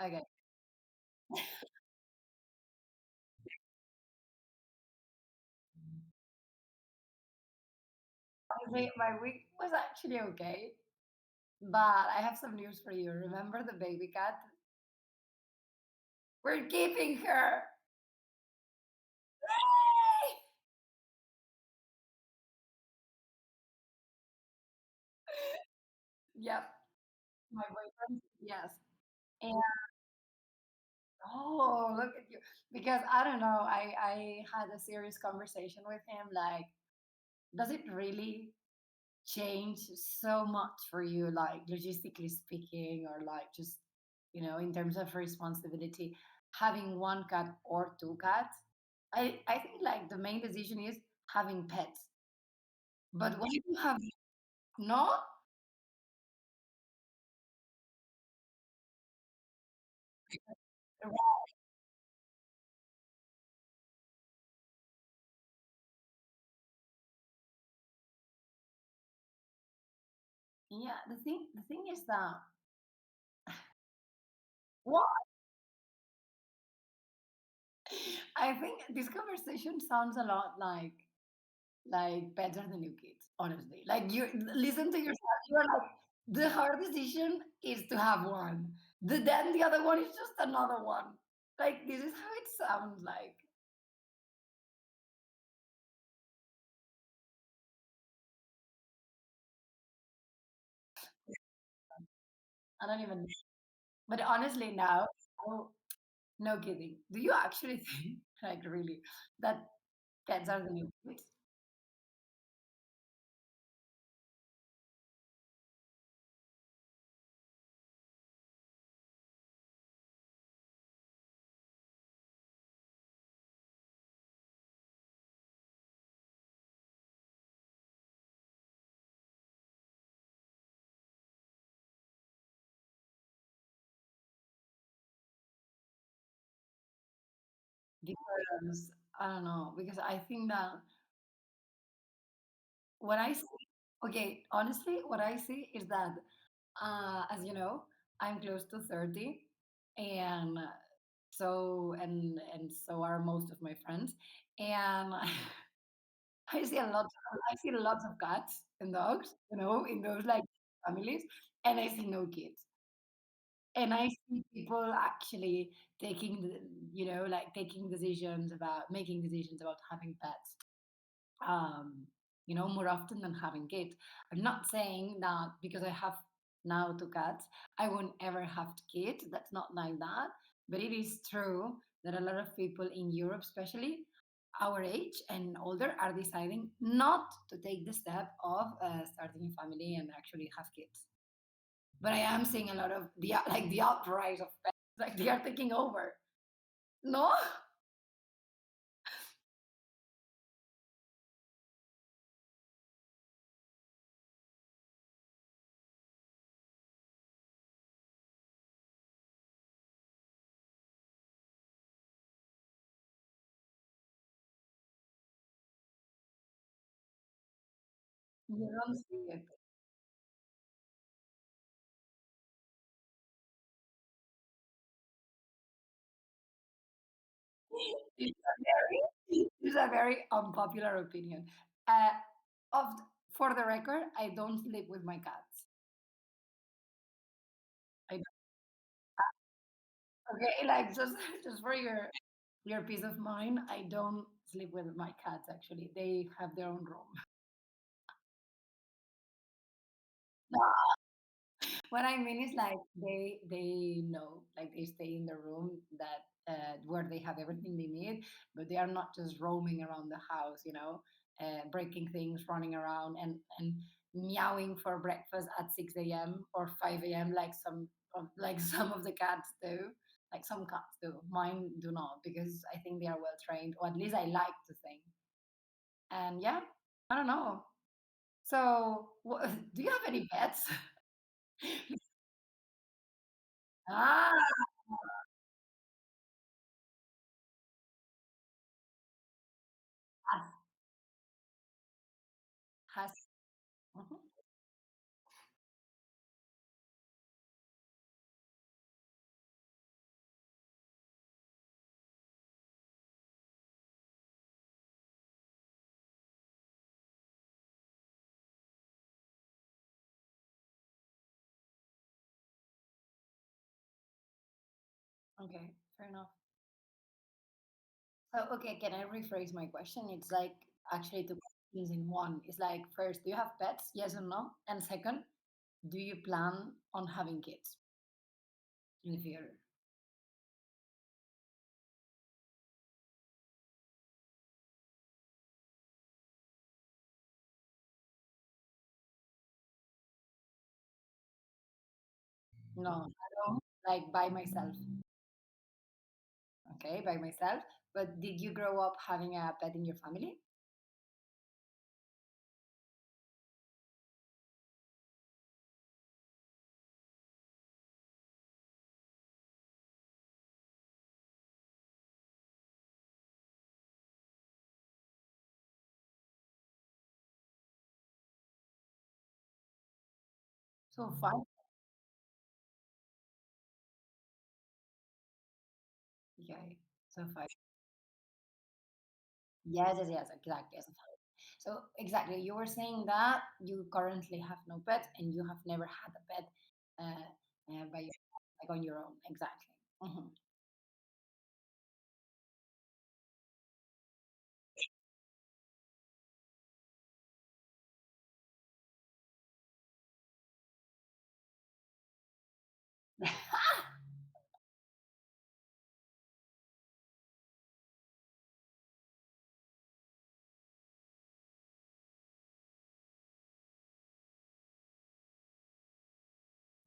Okay. Honestly, my week was actually okay, but I have some news for you. Remember the baby cat? We're keeping her. Yay! Yep, my boyfriend. Yes. And oh, look at you. Because I don't know, I had a serious conversation with him. Like, does it really change so much for you, like logistically speaking, or like just, in terms of responsibility, having one cat or two cats? I think like the main decision is having pets. But when you have no, yeah, the thing is that what I think this conversation sounds a lot like better than new kids, honestly. Like you listen to yourself, you're like, the hard decision is to have one. Then the other one is just another one. Like this is how it sounds like. I don't even know. But honestly now, oh, no kidding. Do you actually think, like really, that pets are the new kids? Because I don't know, because I think that what I see, okay, honestly, what I see is that, as you know, I'm close to 30, and and so are most of my friends, and I see lots of cats and dogs, in those like families, and I see no kids. And I see people actually taking like making decisions about having pets, um, more often than having kids. I'm not saying that because I have now two cats, I won't ever have kids. That's not like that. But it is true that a lot of people in Europe, especially our age and older, are deciding not to take the step of starting a family and actually have kids. But I am seeing a lot of the uprise of pets, like they are taking over. No, you don't see it. It's a very unpopular opinion. Of For the record, I don't sleep with my cats. I don't, okay, like just for your peace of mind, I don't sleep with my cats. Actually, they have their own room. What I mean is like they know, like they stay in the room that where they have everything they need, but they are not just roaming around the house, breaking things, running around and meowing for breakfast at 6 a.m. or 5 a.m. like like some of the cats do. Like some cats do. Mine do not because I think they are well trained, or at least I like to think. And yeah, I don't know. So, do you have any pets? Ah, has has mhm. Okay, fair enough. So, okay, can I rephrase my question? It's like actually two questions in one. It's like, first, do you have pets? Yes or no? And second, do you plan on having kids in the future? No, I don't. Like by myself. Okay, by myself. But did you grow up having a pet in your family? So five. Okay, so five. Yes, yes, yes, exactly. Yes. So exactly, you were saying that you currently have no pet and you have never had a pet by yourself, like on your own. Exactly. Hmm.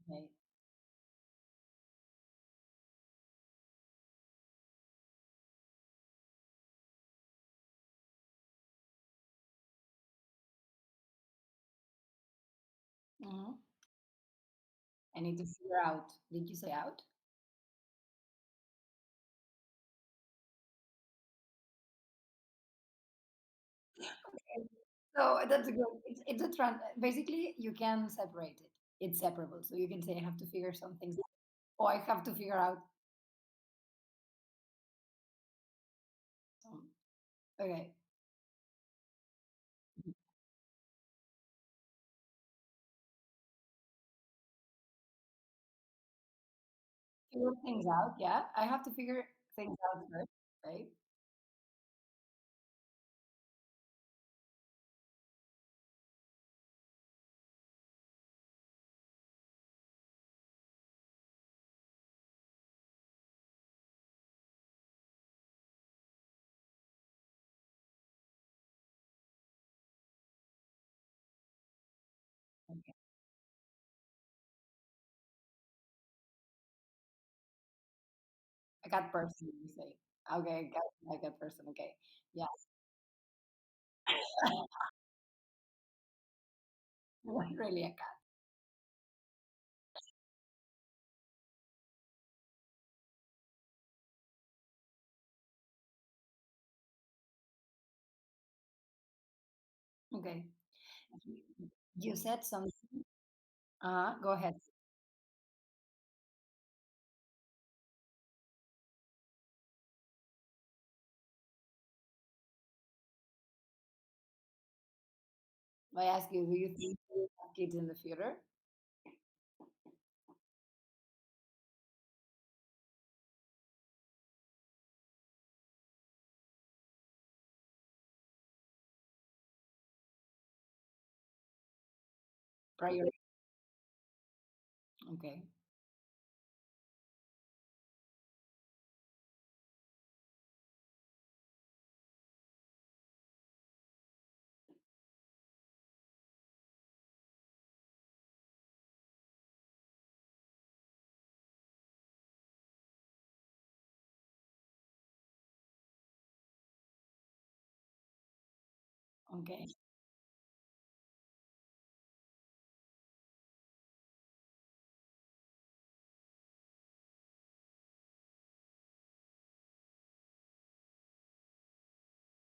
Okay. Hmm. I need to figure out. Did you say out? Okay. So that's a good. It's a trend. Basically, you can separate it. It's separable. So you can say I have to figure some things out, or I have to figure out. Some, okay. Figure things out. Yeah, I have to figure things out first. Right. Okay. A cat person, you say. Okay, cat, a cat person. Okay. Yeah. Not really a cat. Okay. You said something. Go ahead. I ask you, do you think you will have kids in the future? Priority. Okay. Okay.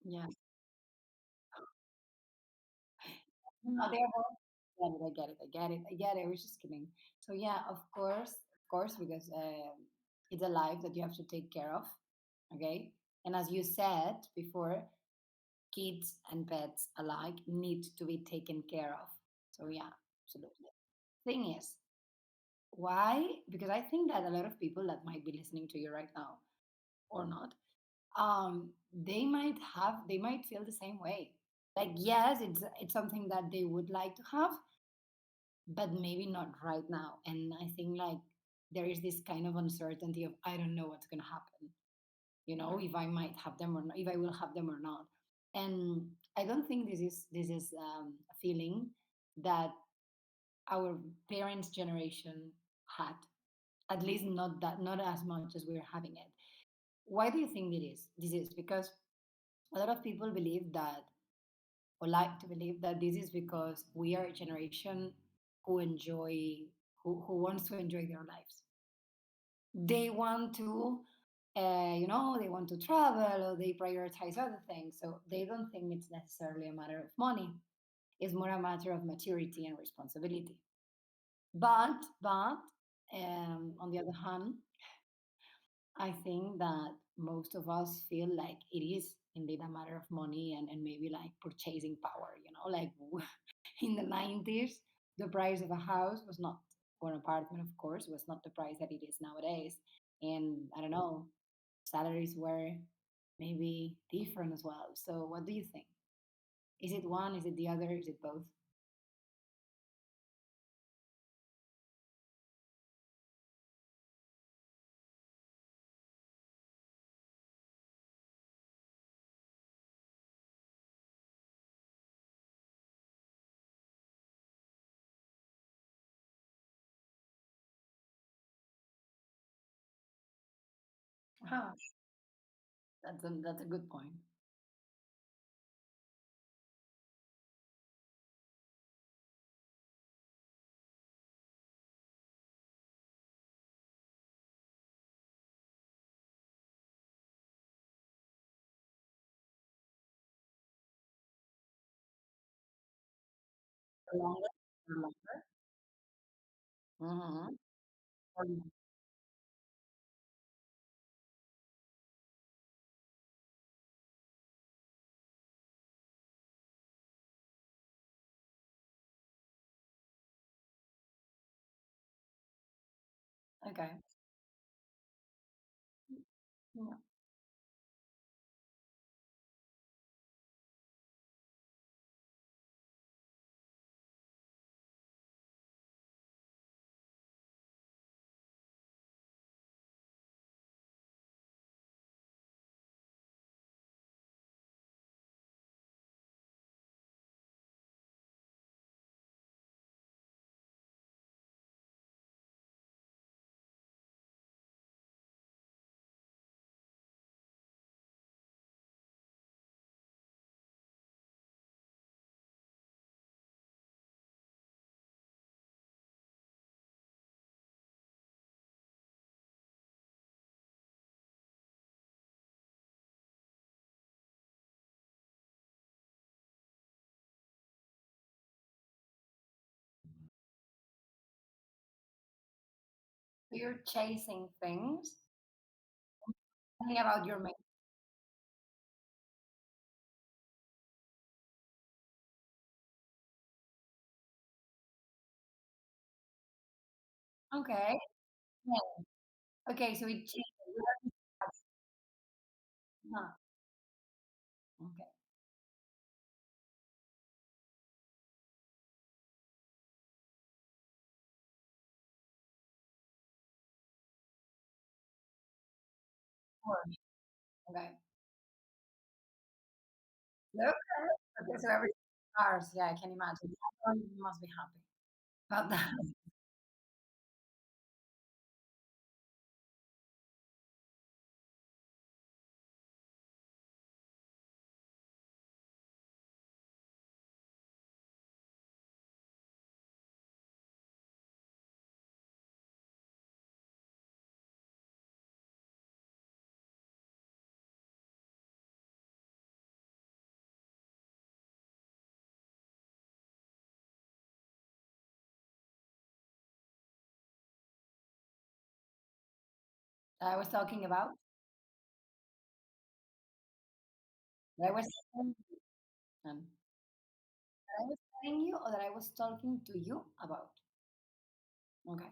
Yeah. No, they're both. I get it. I get it. I get it. I get it. I was just kidding. So yeah, of course, because it's a life that you have to take care of. Okay. And as you said before, kids and pets alike need to be taken care of. So yeah, absolutely. Thing is, Why? Because I think that a lot of people that might be listening to you right now or not, they might feel the same way. Like, yes, it's something that they would like to have, but maybe not right now. And I think like there is this kind of uncertainty of I don't know what's gonna happen. If I might have them or not, if I will have them or not. And I don't think this is a feeling that our parents' generation had. At least not as much as we're having it. Why do you think it is? This is because a lot of people believe that, or like to believe that this is because we are a generation who enjoy, who wants to enjoy their lives. They want to, they want to travel or they prioritize other things. So they don't think it's necessarily a matter of money. It's more a matter of maturity and responsibility. But on the other hand, I think that most of us feel like it is indeed a matter of money and maybe like purchasing power, like in the 90s, the price of a house was not, or an apartment, of course, was not the price that it is nowadays. And I don't know, salaries were maybe different as well. So what do you think? Is it one? Is it the other? Is it both? Huh. That's a good point. For longer? For longer? Mm-hmm. Okay. Yeah. So you're chasing things, thinking about your mate. Okay. Yeah. Okay, so it changes. Huh. Okay. Sure. Okay. Okay. Okay, so everything ours. Yeah, I can imagine. Everyone must be happy about that. That I was talking about. That I was telling you, that I was telling you, or that I was talking to you about. Okay.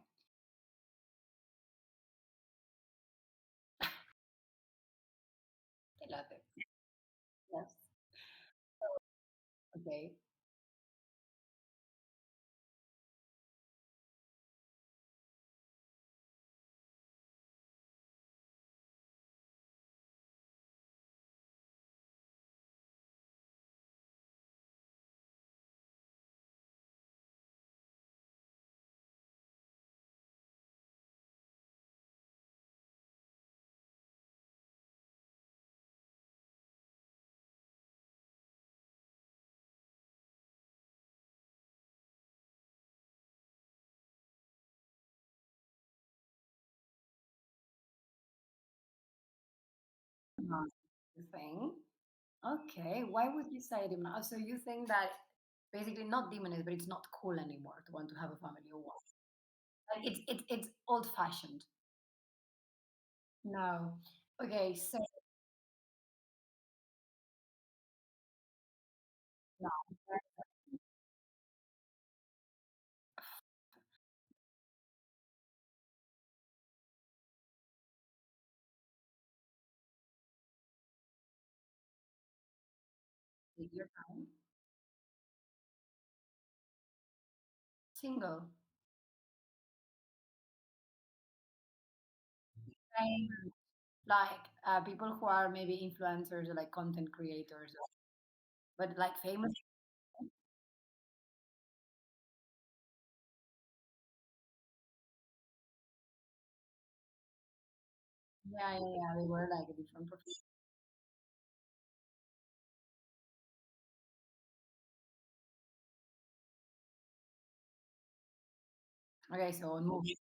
I love it. Yes. Okay. Not the thing. Okay. Why would you say demon? So you think that basically not demonized, but it's not cool anymore to want to have a family or what? Like it's old fashioned. No. Okay. So no. Take your time. Single. Same. Like people who are maybe influencers or like content creators, but like famous. Yeah, yeah, yeah. They were like a different profession. Okay, so on movies,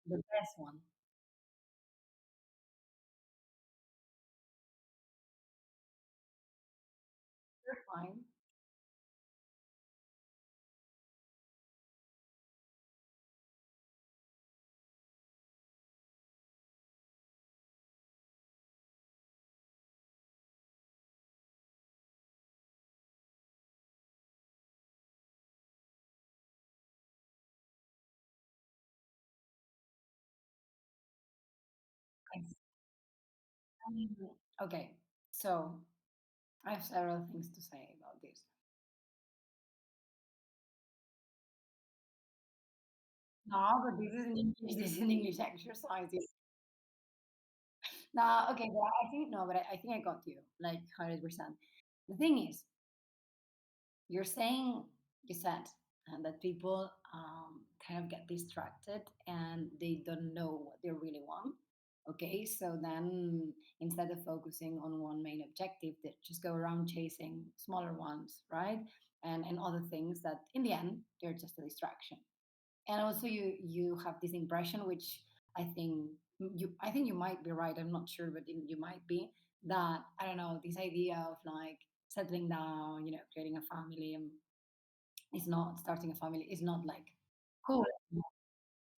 the best one. You're fine. I mean, okay, so I have several things to say about this. No, but this is an English. This is an English exercise. No, okay, well, I think no, but I think I got you like 100%. The thing is, you're saying you said that people kind of get distracted and they don't know what they really want. Okay, so then instead of focusing on one main objective, they just go around chasing smaller ones, right? And other things that in the end they're just a distraction. And also you have this impression, which I think I think you might be right. I'm not sure, but you might be that I don't know this idea of like settling down, creating a family. It's not starting a family. It's not like cool,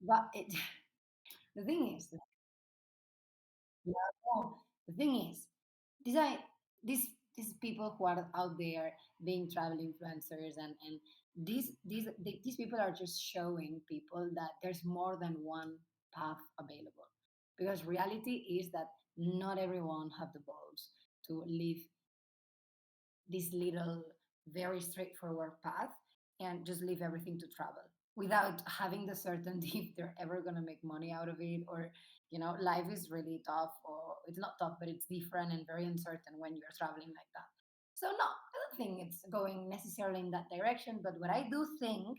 but it. The thing is, no, the thing is, these are these these people who are out there being travel influencers and these people are just showing people that there's more than one path available because reality is that not everyone have the balls to live this little, very straightforward path and just leave everything to travel without having the certainty if they're ever going to make money out of it or life is really tough or it's not tough but it's different and very uncertain when you're traveling like that. So no, I don't think it's going necessarily in that direction, but what I do think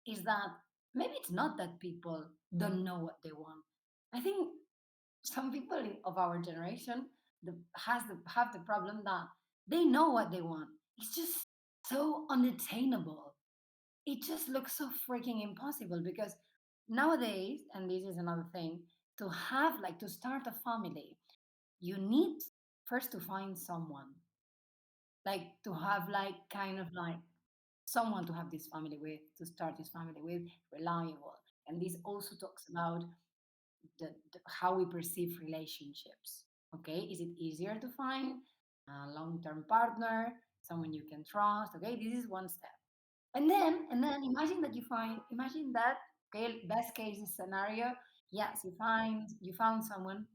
is that maybe it's not that people don't know what they want. I think some people of our generation have the problem that they know what they want. It's just so unattainable. It just looks so freaking impossible because nowadays, and this is another thing, to have like to start a family, you need first to find someone, like to have like kind of like someone to have this family with, to start this family with, reliable. And this also talks about how we perceive relationships. Okay, is it easier to find a long-term partner, someone you can trust? Okay, this is one step. And then imagine that imagine that, okay, best case scenario. Yes, you found someone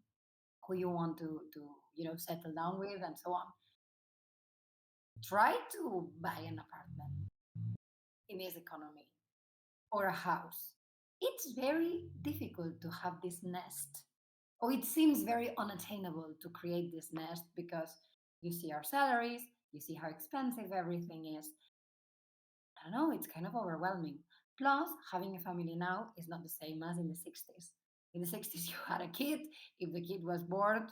who you want to settle down with and so on. Try to buy an apartment in this economy or a house. It's very difficult to have this nest. Or it seems very unattainable to create this nest because you see our salaries, you see how expensive everything is. I don't know, it's kind of overwhelming. Plus, having a family now is not the same as in the 60s. In the 60s, you had a kid. If the kid was bored,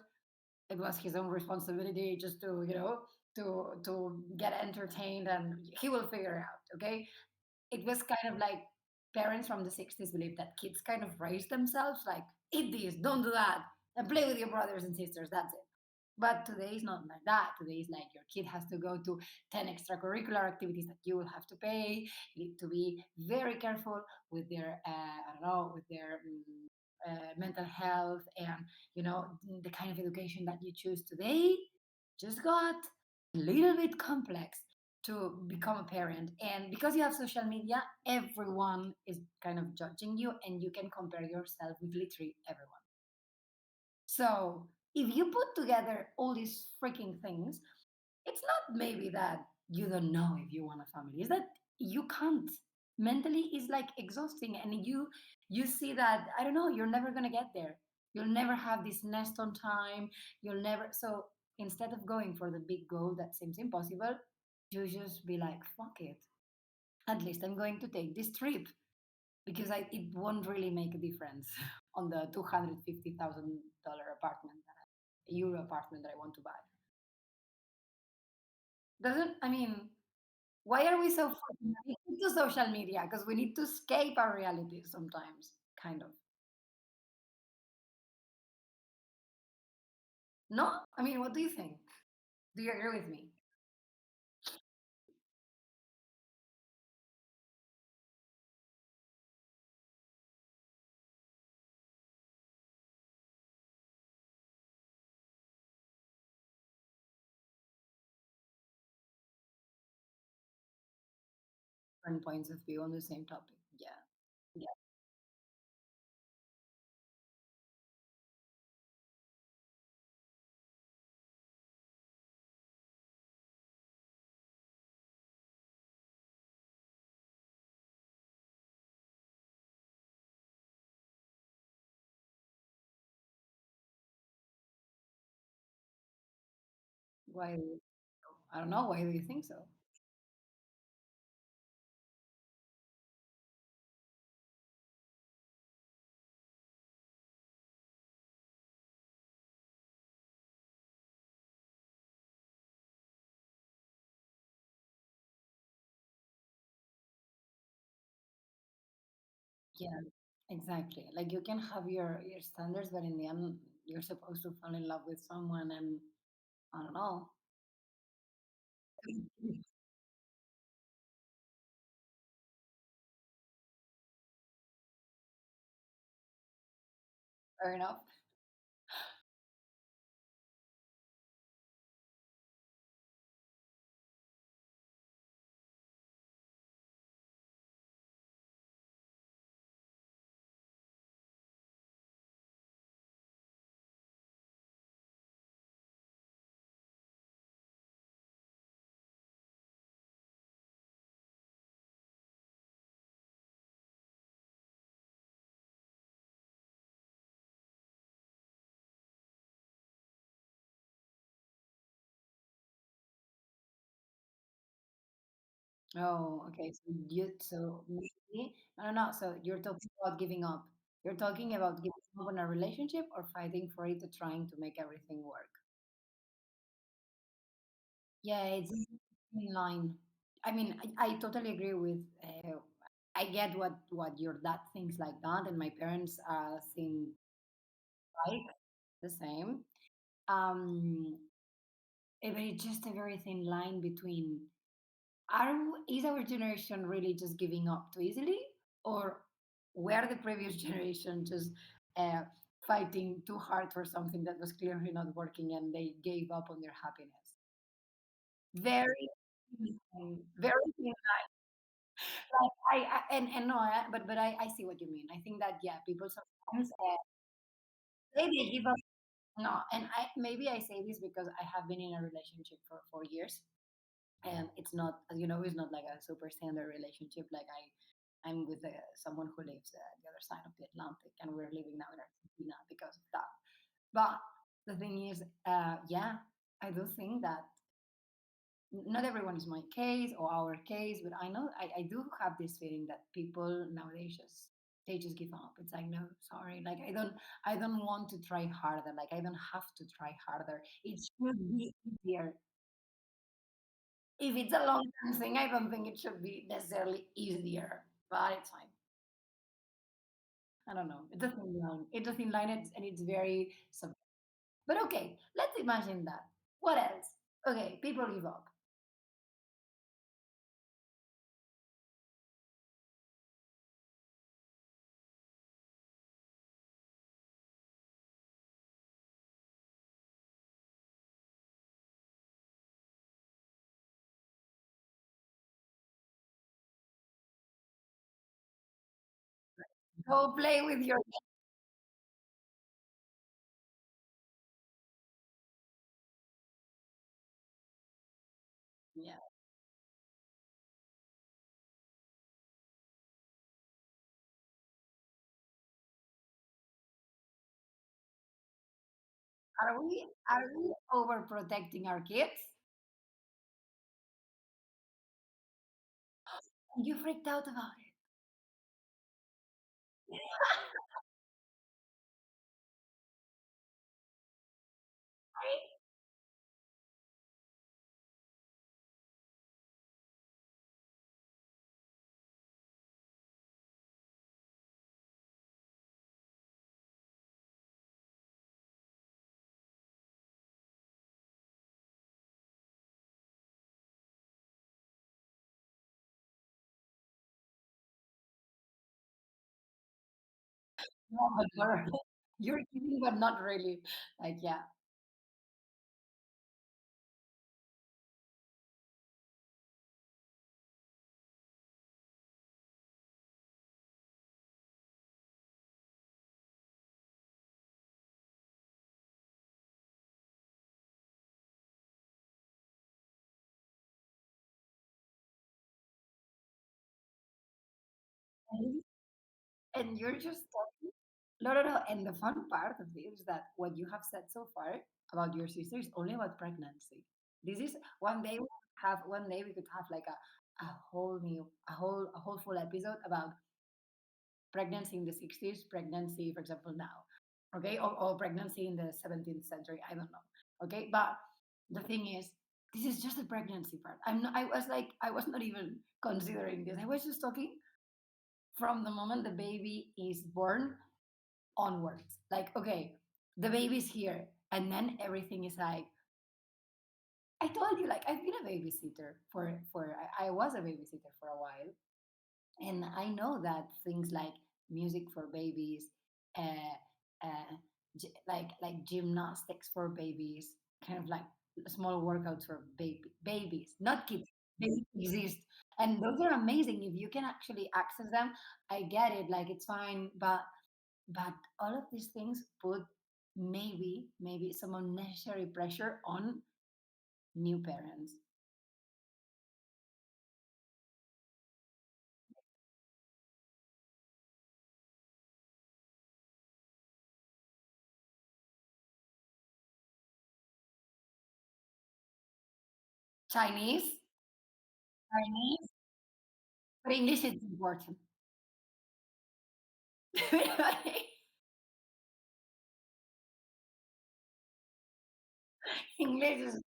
it was his own responsibility just to get entertained, and he will figure it out. Okay, it was kind of like parents from the 60s believed that kids kind of raise themselves, like eat this, don't do that, and play with your brothers and sisters. That's it. But today is not like that. Today is like your kid has to go to 10 extracurricular activities that you will have to pay. You need to be very careful with their, I don't know, with their mental health, and, the kind of education that you choose today just got a little bit complex to become a parent. And because you have social media, everyone is kind of judging you, and you can compare yourself with literally everyone. So if you put together all these freaking things, it's not maybe that you don't know if you want a family. It's that you can't. Mentally, it's like exhausting, and you see that, I don't know, you're never gonna get there. You'll never have this nest on time. You'll never. So instead of going for the big goal that seems impossible, you just be like, fuck it. At least I'm going to take this trip because it won't really make a difference on the $250,000 apartment, euro apartment that I want to buy. Doesn't, I mean, why are we so fucking addicted to social media? Because we need to escape our reality sometimes, kind of. No? I mean, what do you think? Do you agree with me? Different points of view on the same topic. Yeah. Yeah. Why? I don't know. Why do you think so? Yeah, exactly. Like you can have your standards, but in the end, you're supposed to fall in love with someone, and I don't know. Fair enough. Oh, okay. So maybe, I don't know. So you're talking about giving up. You're talking about giving up on a relationship or fighting for it, to trying to make everything work. Yeah, it's in line. I mean, I totally agree with. I get what your dad thinks like that, and my parents think like the same. Um, but it's just a very thin line between is our generation really just giving up too easily, or were the previous generation just uh, fighting too hard for something that was clearly not working and they gave up on their happiness? Very, very thin. Like and no, but I see what you mean. I think that yeah, people sometimes say they give up. No, and maybe I say this because I have been in a relationship for 4 years, and it's not, as you know, it's not like a super standard relationship. Like I'm with someone who lives the other side of the Atlantic, and we're living now in Argentina because of that. But the thing is, yeah, I do think that not everyone is my case or our case, but I know I do have this feeling that people nowadays just they just give up. It's like no, sorry, like I don't want to try harder. Like I don't have to try harder. It should be easier. If it's a long term thing, I don't think it should be necessarily easier, but it's fine. I don't know. It's a thin line. It's a thin line, and it's very sub. But okay, let's imagine that. What else? Okay, people give up. Go play with your. Yeah. Are we overprotecting our kids? You freaked out about it. Right? No, but you're kidding, but not really. Like, yeah. And you're just talking. No, no, no. And the fun part of this is that what you have said so far about your sister is only about pregnancy. This is one day we could have like a whole new a whole full episode about pregnancy in the 60s, pregnancy, for example, now, okay, or pregnancy in the 17th century. I don't know, okay. But the thing is, this is just the pregnancy part. I was not even considering this. I was just talking from the moment the baby is born onwards. Like, okay, the baby's here, and then everything is like. I told you, like I've been a babysitter I was a babysitter for a while, and I know that things like music for babies, uh, uh, like gymnastics for babies, kind of like small workouts for babies, not kids. They exist, and those are amazing if you can actually access them. I get it, like it's fine, but all of these things put maybe some unnecessary pressure on new parents. Chinese, Chinese, but English is important. English is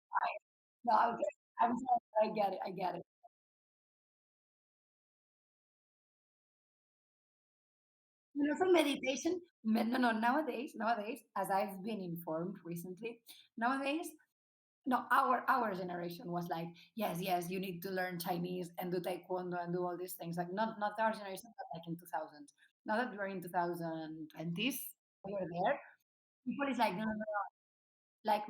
no, okay. I'm sorry. I get it. I get it. So meditation. No, no. Nowadays, as I've been informed recently, nowadays no, our generation was like, yes, yes, you need to learn Chinese and do taekwondo and do all these things. Like not our generation, but like in 2000s. Now that we're in 2020s, we were there. People is like, no, no, no. Like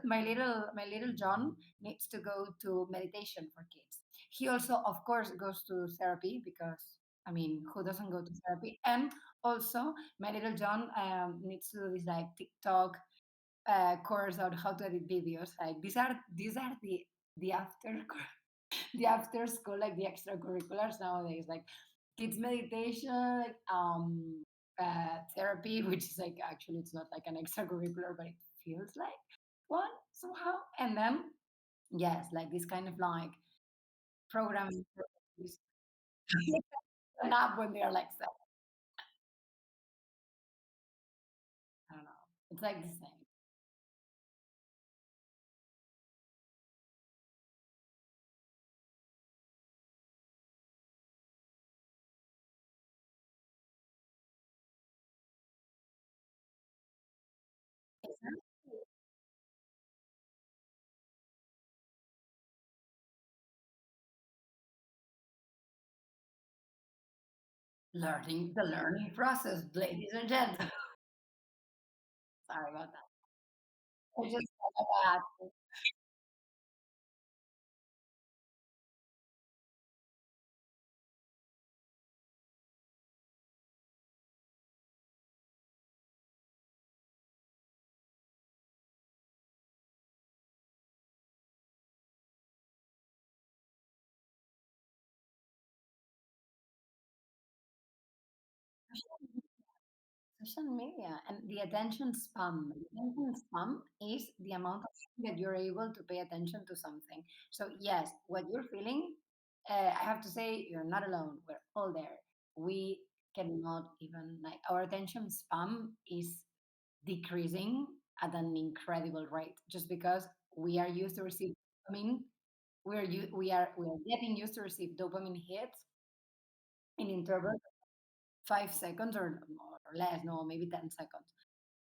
my little John needs to go to meditation for kids. He also, of course, goes to therapy because I mean, who doesn't go to therapy? And also, my little John needs to do this like TikTok course on how to edit videos. Like these are the after the after school like the extracurriculars nowadays. Like kids meditation, like therapy, which is like actually it's not like an extracurricular, but it feels like one somehow. And then yes, like this kind of like programming programs an up when they are like seven. I don't know. It's like the same. Exactly. Learning the learning process, ladies and gentlemen. Sorry about that. I just said that. Social media and the attention spam. The attention spam is the amount of time that you're able to pay attention to something. So yes, what you're feeling, I have to say, you're not alone. We're all there. We cannot even like our attention spam is decreasing at an incredible rate just because we are used to receive dopamine. We are getting used to receive dopamine hits in intervals of 5 seconds or less, no, maybe 10 seconds,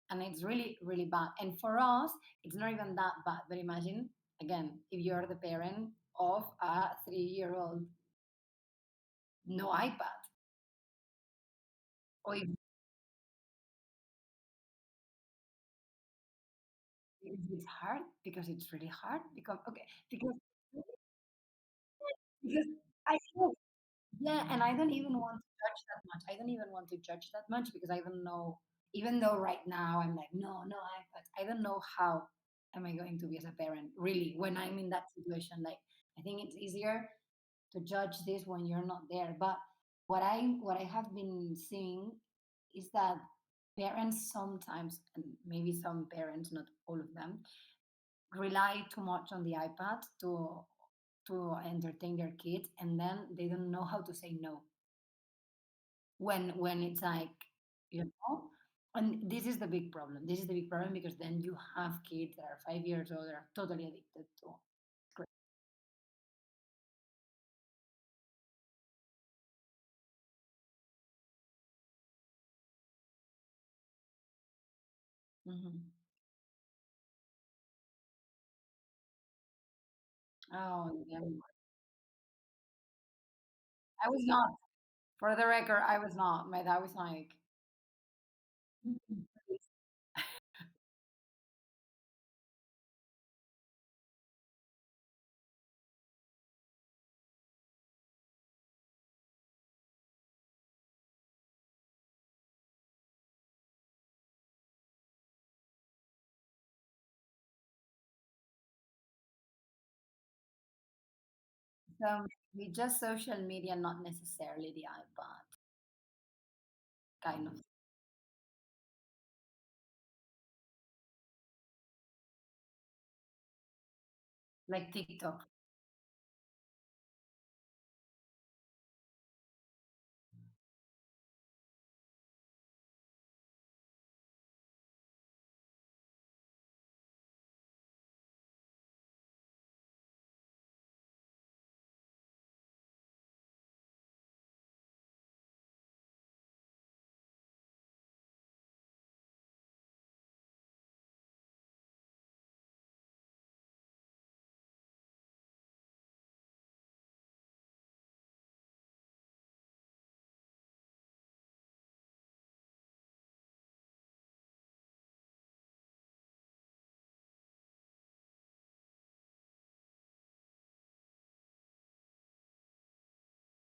and it's really really bad. And for us it's not even that bad, but imagine again if you're the parent of a 3-year-old, no iPad, or if it's hard because it's really hard because okay because I feel yeah, and I don't even want to judge that much. I don't even want to judge that much because I don't know. Even though right now I'm like, no, no iPads. I don't know how am I going to be as a parent really when I'm in that situation. Like, I think it's easier to judge this when you're not there. But what I have been seeing is that parents sometimes, and maybe some parents, not all of them, rely too much on the iPad to entertain their kids, and then they don't know how to say no when it's like you know. And this is the big problem. This is the big problem because then you have kids that are 5 years old that are totally addicted to screen. Mhm. Oh, yeah. I was not. For the record, I was not. My dad was like, "Mhm, please." So maybe just social media, not necessarily the iPad, kind of like TikTok.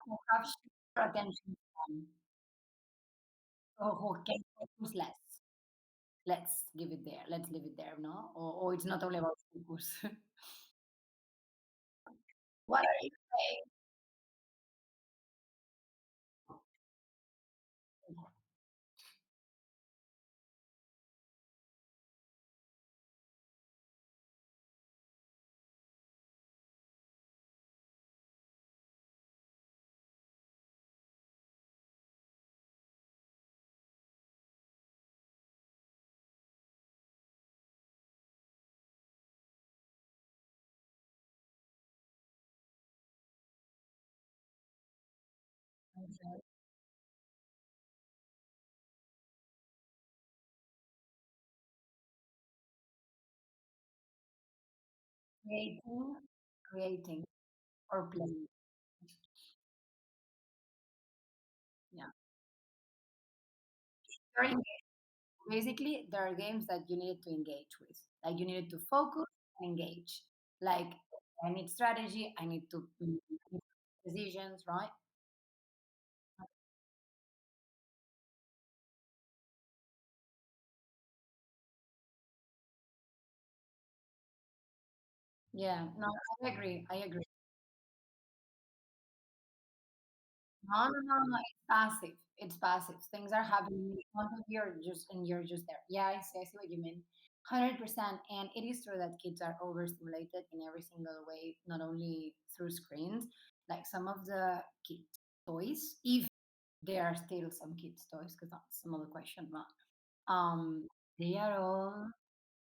who have shorter attention span, or who can focus less. Let's give it there. Let's leave it there, no? Or it's not only about focus. What are you saying? Okay. Creating, creating, or playing. Yeah. You're engaged. Basically, there are games that you need to engage with. Like you needed to focus and engage. Like I need strategy. I need to make decisions, right? Yeah. No, I agree. I agree. No, no, no, no. It's passive. It's passive. Things are happening in front of you, you're just there. Yeah, I see what you mean. 100%. And it is true that kids are overstimulated in every single way, not only through screens. Like some of the kids' toys, if there are still some kids' toys, because that's another question, but they are all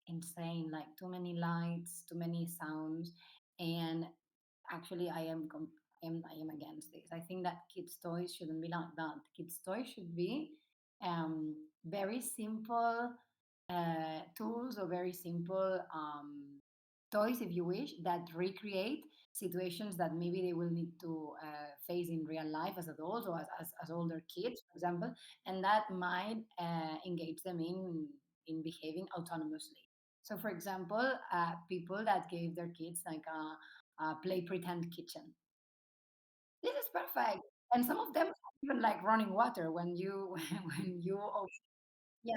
insane. Like too many lights, too many sounds, and actually, I am against this. I think that kids' toys shouldn't be like that. Kids' toys should be very simple tools or very simple toys, if you wish, that recreate situations that maybe they will need to face in real life as adults or as older kids, for example, and that might engage them in behaving autonomously. So, for example, people that gave their kids like a play pretend kitchen. This is perfect. And some of them have even like running water when you when you yeah.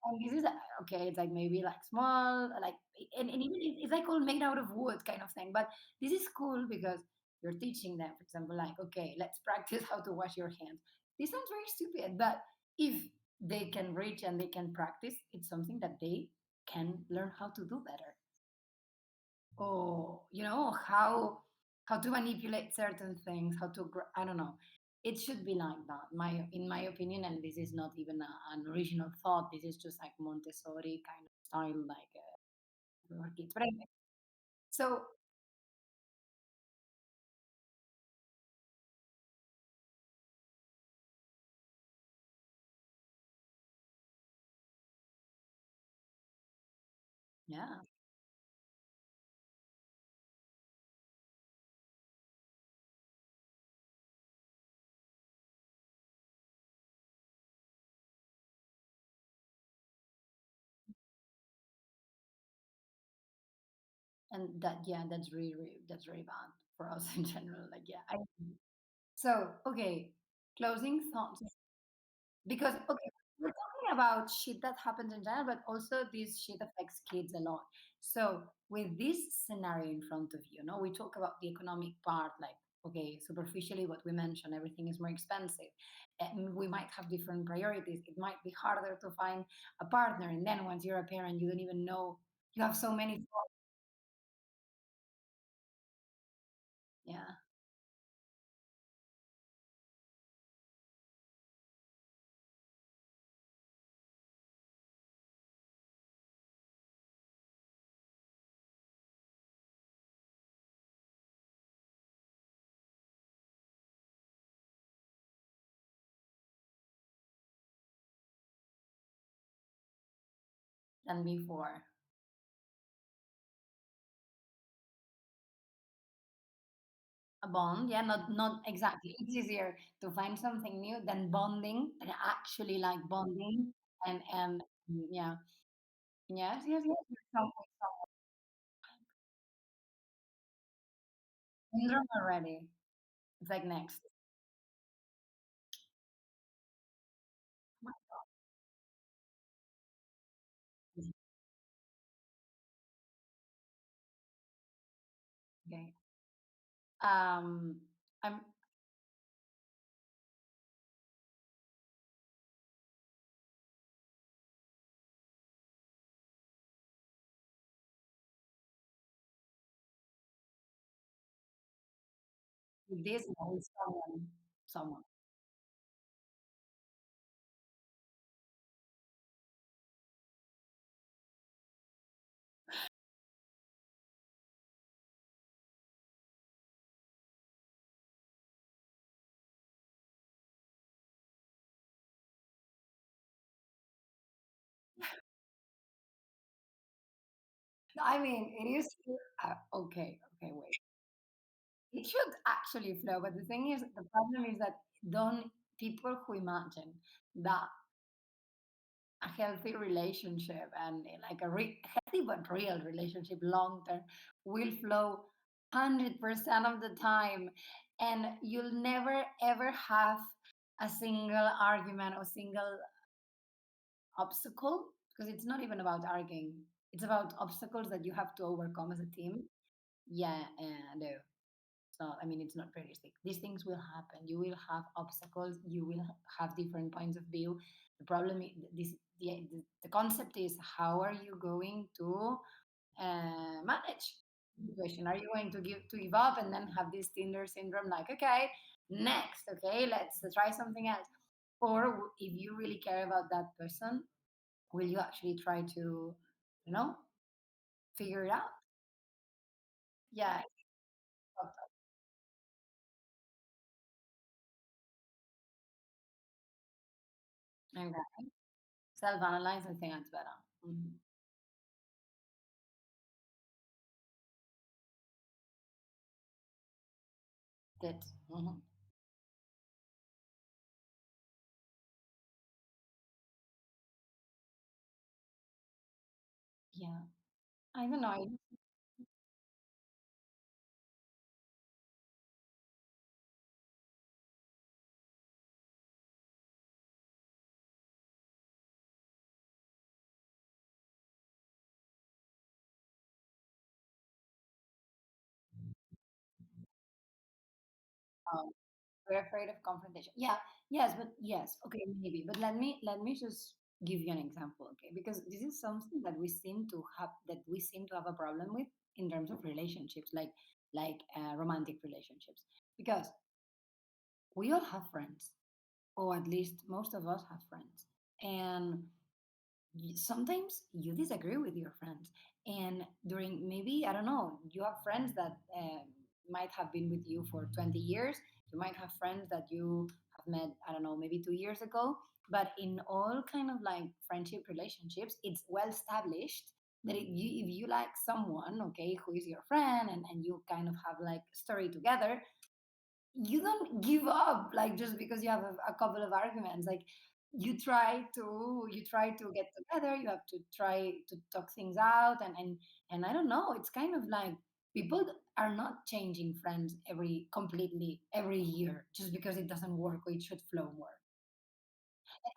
And this is okay. It's like maybe like small, like and even it's like all made out of wood kind of thing. But this is cool because you're teaching them, for example, like okay, let's practice how to wash your hands. This sounds very stupid, but if they can reach and they can practice, it's something that they can learn how to do better. Or how to manipulate certain things, how to I don't know. It should be like that, my in my opinion. And this is not even an original thought. This is just like Montessori kind of style, like for kids. But anyway, so yeah, and that yeah, that's really bad for us in general. Like yeah, so okay, closing thoughts. Because okay, we're talking about shit that happens in general, but also this shit affects kids a lot. So with this scenario in front of you, we talk about the economic part, like okay, superficially what we mentioned, everything is more expensive. And we might have different priorities. It might be harder to find a partner. And then once you're a parent, you don't even know you have so many thoughts. Yeah. Than before. A bond, yeah, not exactly. It's easier to find something new than bonding, than actually like bonding and yeah. Yes, yes, yes. Syndrome already. It's like next. Okay. I'm with this one, with someone. I mean, it is okay. Okay, wait. It should actually flow, but the thing is, the problem is that don't people who imagine that a healthy relationship and like a healthy but real relationship long term will flow 100% of the time, and you'll never ever have a single argument or single obstacle, because it's not even about arguing, it's about obstacles that you have to overcome as a team. Yeah, no. So, I mean, it's not realistic. These things will happen. You will have obstacles. You will have different points of view. The problem is this. The concept is how are you going to manage the situation? Are you going to give up and then have this Tinder syndrome? Like, okay, next, okay, let's try something else. Or if you really care about that person, will you actually try to, you know, figure it out? Yeah. Okay. Self-analyze. I think that's better. Mhm. Did. Mhm. Yeah. I don't know. Um, we're afraid of confrontation. Yeah. Yes, but yes. Okay, maybe. But let me just give you an example, okay? Because this is something that we seem to have a problem with in terms of relationships, like romantic relationships, because we all have friends, or at least most of us have friends, and sometimes you disagree with your friends, and during, maybe, I don't know, you have friends that might have been with you for 20 years. You might have friends that you have met, I don't know, maybe 2 years ago. But in all kind of like friendship relationships, it's well established that if you like someone, okay, who is your friend, and you kind of have like story together, you don't give up like just because you have a couple of arguments. Like, you try to get together. You have to try to talk things out, and I don't know, it's kind of like people are not changing friends completely every year just because it doesn't work or it should flow more.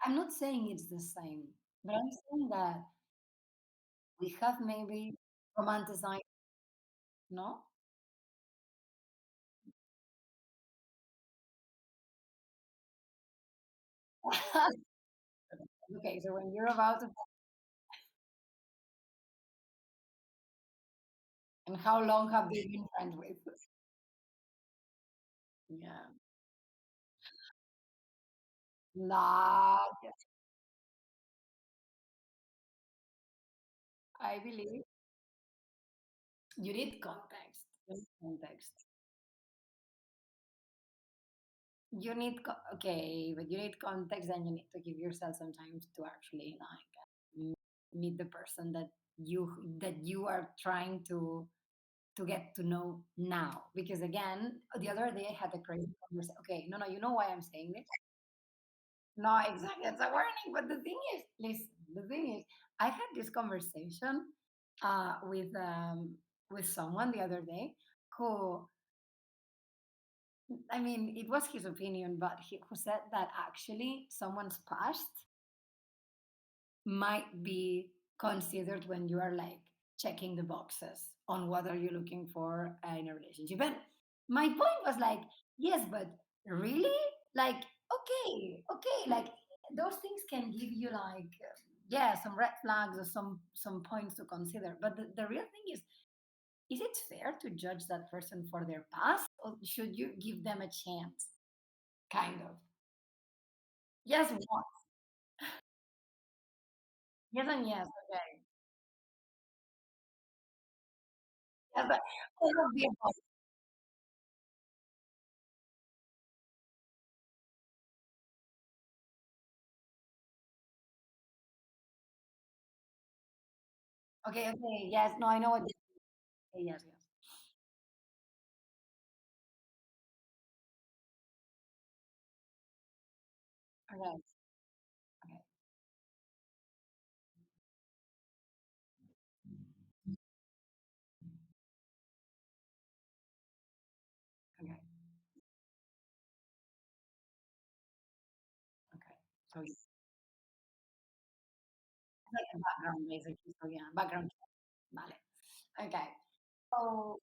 I'm not saying it's the same, but I'm saying that we have maybe romanticized. No. Okay, so when you're about to, and how long have they been friends with? Yeah. Nah, I believe you need context. You need context. Okay, but you need context, and you need to give yourself some time to actually like meet the person that you are trying to get to know now. Because again, the other day I had a crazy conversation. Okay, no, no, you know why I'm saying this? No, exactly. It's a warning. But the thing is, listen, the thing is, I had this conversation uh, with um, with someone the other day who I mean, it was his opinion, but he who said that actually someone's past might be considered when you are like checking the boxes on what are you looking for in a relationship. And my point was like, yes, but really? Like, okay, like those things can give you like yeah, some red flags or some points to consider. But the real thing is it fair to judge that person for their past or should you give them a chance? Kind of. Yes, what? Yes and yes. Okay. Yes, but all of the above. Okay, okay. Yes, no, I know what. Okay, yes, yes. Okay, okay, okay, okay. So it's like a background, basically. So yeah, background. Vale. Okay. So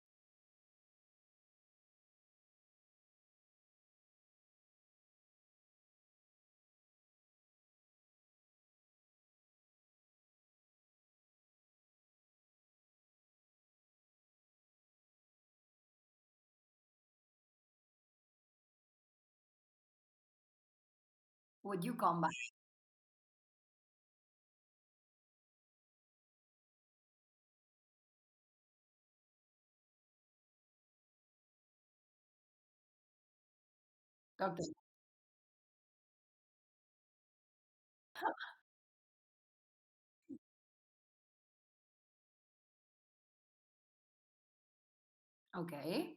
would you come back? Okay. Okay.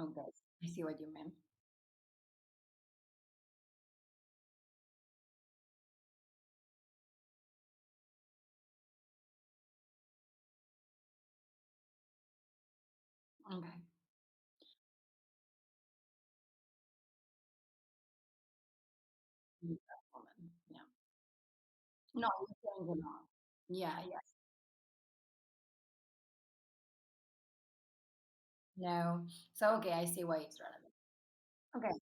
Okay. I see what you mean. Okay. Mm, that woman. Yeah. No, you're saying you're not. Yeah, yes. No. So okay, I see why it's relevant. Okay.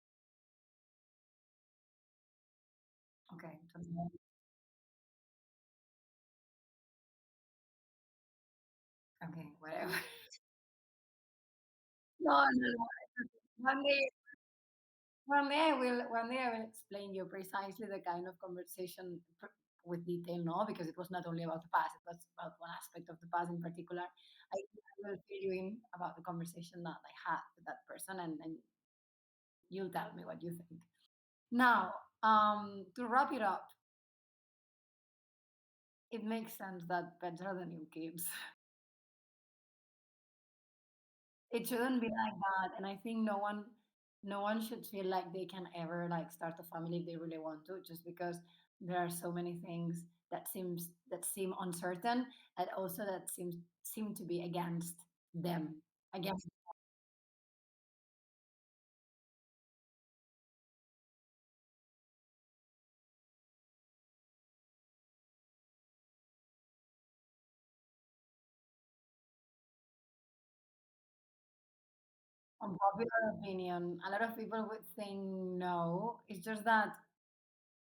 Okay. So, okay, whatever. No, no, no. One day one day I will explain you precisely the kind of conversation with detail, no, because it was not only about the past, it was about one aspect of the past in particular. I will fill you in about the conversation that I had with that person, and you'll tell me what you think. Now, to wrap it up, it makes sense that pets are the new kids. It shouldn't be like that, and I think no one should feel like they can ever like start a family if they really want to, just because there are so many things that seem uncertain and also that seem to be against them. Against unpopular opinion, a lot of people would think no. It's just that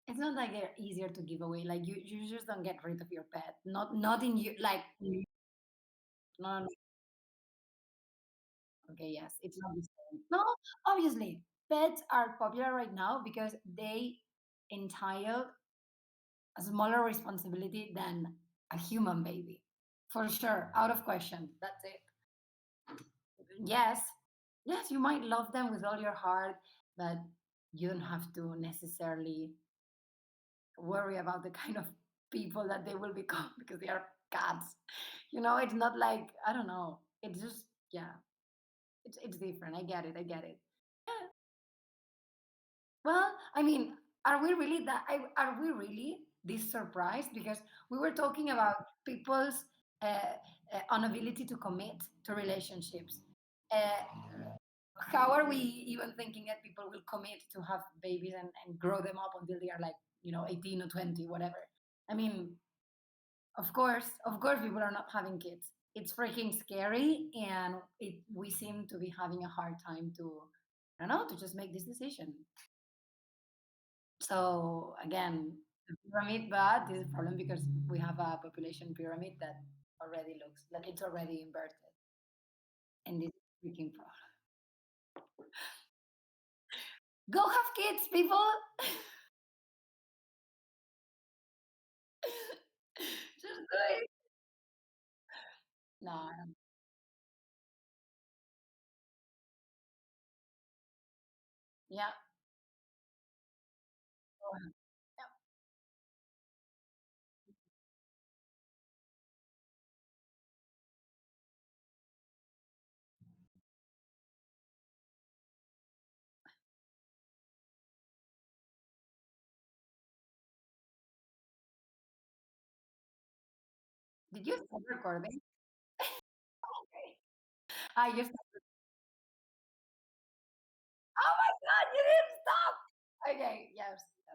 it's not like they're easier to give away. Like you just don't get rid of your pet. Not in you like no. Okay, yes, it's not the same. No, obviously, pets are popular right now because they entail a smaller responsibility than a human baby. For sure, out of question. That's it. Yes, yes, you might love them with all your heart, but you don't have to necessarily worry about the kind of people that they will become because they are cats. It's not like, I don't know. It's just, yeah, it's different. I get it. I get it. Well, I mean, are we really? this surprise because we were talking about people's inability to commit to relationships. Uh, how are we even thinking that people will commit to have babies and grow them up until they are like, 18 or 20, whatever? I mean, of course, people are not having kids. It's freaking scary, and we seem to be having a hard time to, I don't know, to just make this decision. So again, the pyramid, but this is a problem because we have a population pyramid that already looks like it's already inverted, and this is a freaking problem. Go have kids, people. Just do it. No, I don't. Yeah. Go ahead. Yeah. Did you stop recording? Okay. I just. Oh my god, you didn't stop. Okay. Yes.